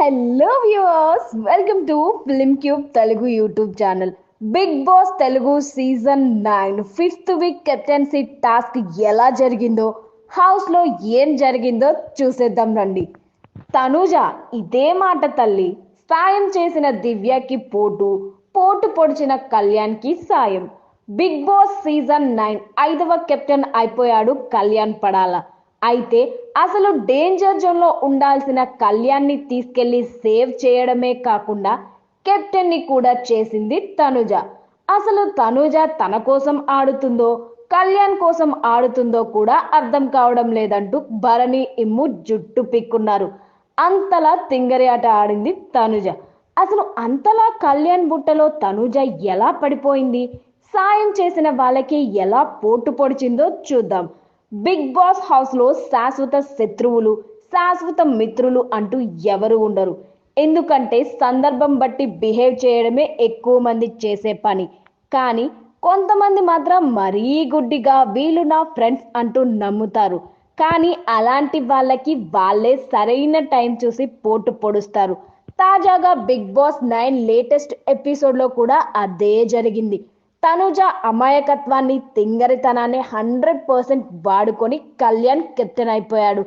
Hello viewers, welcome to Film Cube Telugu YouTube channel. Bigg Boss Telugu season 9 fifth week captaincy task ఎలా జరిగిందో, house లో ఏం జరిగిందో చూసేద్దాం రండి. తనూజ ఇదే మాట తల్లి. సాయం చేసిన దివ్యకి పోటు, పోటు పొడిచిన కళ్యాణ్కి సాయం. బిగ్ బాస్ సీజన్ 9 ఐదవ కెప్టెన్ అయిపోయాడు కళ్యాణ్ పడాల. అయితే అసలు డేంజర్ జోన్ లో ఉండాల్సిన కళ్యాణ్ని తీసుకెళ్లి సేవ్ చేయడమే కాకుండా కెప్టెన్ ని కూడా చేసింది తనుజ. అసలు తనుజ తన కోసం ఆడుతుందో కళ్యాణ్ కోసం ఆడుతుందో కూడా అర్థం కావడం లేదంటూ భరణి ఇమ్ము జుట్టు పిక్కున్నారు. అంతలా తింగరి ఆట ఆడింది తనుజ. అసలు అంతలా కళ్యాణ్ బుట్టలో తనుజ ఎలా పడిపోయింది, సాయం చేసిన వాళ్ళకి ఎలా పోటు పొడిచిందో చూద్దాం. బిగ్ బాస్ హౌస్ లో శాశ్వత శత్రువులు, శాశ్వత మిత్రులు అంటూ ఎవరు ఉండరు. ఎందుకంటే సందర్భం బట్టి బిహేవ్ చేయడమే ఎక్కువ మంది చేసే పని. కానీ కొంతమంది మాత్రం మరీ గుడ్డిగా వీళ్ళు నా ఫ్రెండ్స్ అంటూ నమ్ముతారు. కానీ అలాంటి వాళ్ళకి వాళ్ళే సరైన టైం చూసి పోటు పొడుస్తారు. తాజాగా బిగ్ బాస్ 9 లేటెస్ట్ ఎపిసోడ్ లో కూడా అదే జరిగింది. తనుజ అమాయకత్వాన్ని, తింగరితనాన్ని 100% వాడుకొని కళ్యాణ్ కెప్టెన్ అయిపోయాడు.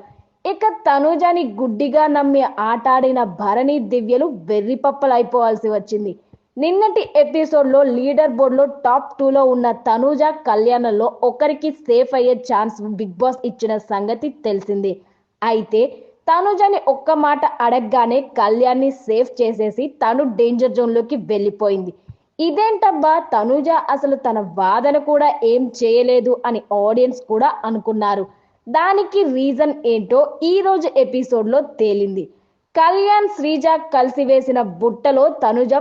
ఇక తనుజని గుడ్డిగా నమ్మి ఆటాడిన భరణి, దివ్యలు వెర్రిపప్పలు అయిపోవాల్సి వచ్చింది. నిన్నటి ఎపిసోడ్ లో లీడర్ బోర్డ్ లో టాప్ 2 లో ఉన్న తనుజ, కళ్యాణ్లో ఒకరికి సేఫ్ అయ్యే ఛాన్స్ బిగ్ బాస్ ఇచ్చిన సంగతి తెలిసిందే. అయితే తనుజని ఒక్క మాట అడగగానే కళ్యాణ్ని సేఫ్ చేసేసి తను డేంజర్ జోన్ లోకి వెళ్ళిపోయింది. ఇదేంటబ్బా, తనుజ అసలు తన వాదన కూడా ఏం చేయలేదు అని ఆడియన్స్ కూడా అనుకున్నారు. దానికి రీజన్ ఏంటో ఈ రోజు ఎపిసోడ్ లో తేలింది. కళ్యాణ్, శ్రీజ కలిసి వేసిన బుట్టలో తనుజ